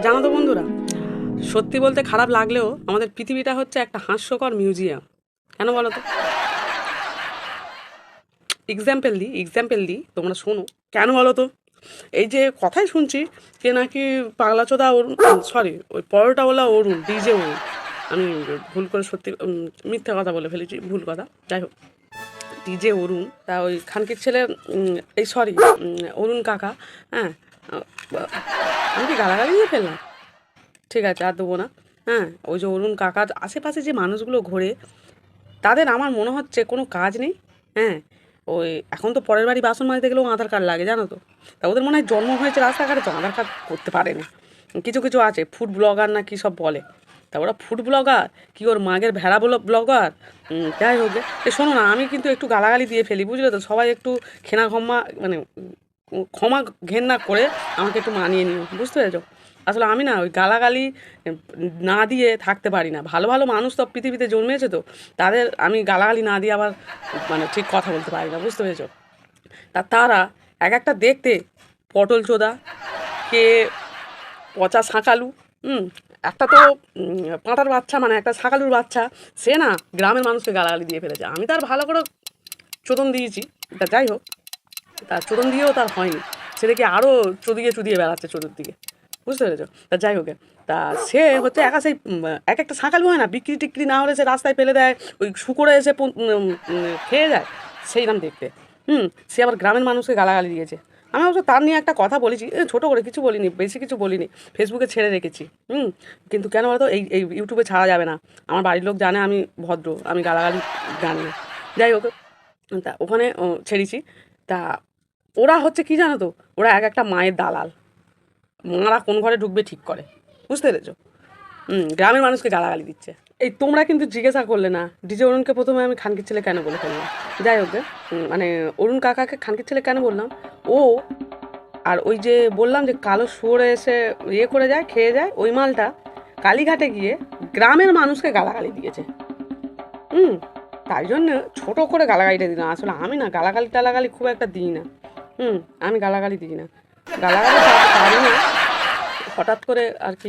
জানো তো বন্ধুরা, সত্যি বলতে খারাপ লাগলেও আমাদের পৃথিবীটা হচ্ছে একটা হাস্যকর মিউজিয়াম। কেন বলো তো? এক্সাম্পল দিই তোমরা শোনো। কেন বলো তো? এই যে কথাই শুনছি যে নাকি পাগলাচোদা অরুণ, সরি ওই পরোটাওয়ালা অরুণ, ডিজে অরুণ, আমি ভুল করে সত্যি মিথ্যা কথা বলে ফেলেছি, ভুল কথা, যাই হোক, ডিজে অরুণ তা ওই খানকির ছেলে, এই সরি, অরুণ কাকা, হ্যাঁ, আমি কি গালাগালি দিয়ে ফেললাম? ঠিক আছে, আর দেবো না। হ্যাঁ, ওই যে অরুণ কাকার আশেপাশে যে মানুষগুলো ঘোরে, তাদের আমার মনে হচ্ছে কোনো কাজ নেই। হ্যাঁ, ওই এখন তো পরের বাড়ি বাসন মাজতে গেলেও আধার কার্ড লাগে, জানো তো? তা ওদের মনে হয় জন্ম হয়েছে রাস্তাঘাটে, তো আধার কার্ড করতে পারেনি। কিছু কিছু আছে ফুড ব্লগার না কী সব বলে, তা ওরা ফুড ব্লগার কি ওর মাগের ভেড়া ব্লগার। যাই হোক গে। শোনো না, আমি কিন্তু একটু গালাগালি দিয়ে ফেলি, বুঝলে তো? সবাই একটু ঘেনা ক্ষমা মানে ক্ষমা ঘেন্না করে আমাকে একটু মানিয়ে নিও, বুঝতে পেরেছো? আসলে আমি না ওই গালাগালি না দিয়ে থাকতে পারি না। ভালো ভালো মানুষ তো পৃথিবীতে জন্মেছে, তো তাদের আমি গালাগালি না দিয়ে আবার মানে ঠিক কথা বলতে পারি না, বুঝতে পেরেছো? তারা এক একটা দেখতে পটল চোদা, কে পচা শাঁকালু, হুম, একটা তো পাঁটার বাচ্চা, মানে একটা শাঁকালুর বাচ্চা, সে না গ্রামের মানুষকে গালাগালি দিয়ে ফেলেছে। আমি তার ভালো করে চোদন দিয়েছি, তা যাই হোক, তার চোদন দিয়েও তার হয়নি। সে দেখি আরও চুদিয়ে চুদিয়ে বেড়াচ্ছে চতুর্দিকে, বুঝতে পেরেছো? তা যাই হোক গে। তা সে হচ্ছে একা সেই এক একটা শাঁকালু হয় না, বিক্রি টিক্রি না হলে সে রাস্তায় ফেলে দেয়, ওই শুকরে এসে খেয়ে যায়, সেইরকম দেখতে। সে আবার গ্রামের মানুষকে গালাগালি দিয়েছে। আমি অবশ্য তার নিয়ে একটা কথা বলেছি, ছোটো করে কিছু বলিনি, বেশি কিছু বলিনি, ফেসবুকে ছেড়ে রেখেছি। কিন্তু কেন বলতো, এই ইউটিউবে ছাড়া যাবে না। আমার বাড়ির লোক জানে আমি ভদ্র, আমি গালাগালি জানি না। যাই হোক, তা ওখানে ছেড়েছি। তা ওরা হচ্ছে কি জানো তো, ওরা এক একটা মায়ের দালাল। মারা কোন ঘরে ঢুকবে ঠিক করে, বুঝতে পেরেছো? গ্রামের মানুষকে গালাগালি দিচ্ছে। এই তোমরা কিন্তু জিজ্ঞাসা করলে না ডিজে অরুণকে প্রথমে আমি খানকির ছেলে কেন বলে ফেললাম। যাই হোক গে, মানে অরুণ কাকাকে খানকির ছেলে কেন বললাম, ও আর ওই যে বললাম যে কালো শুয়োরে এসে ইয়ে করে যায়, খেয়ে যায়, ওই মালটা কালীঘাটে গিয়ে গ্রামের মানুষকে গালাগালি দিয়েছে। হুম তাই জন্য ছোট করে গালাগালিটা দিলাম। আসলে আমি না গালাগালি টালাগালি খুব একটা দিই না। আমি গালাগালি দিই না, গালাগালি পারি না, হঠাৎ করে আর কি।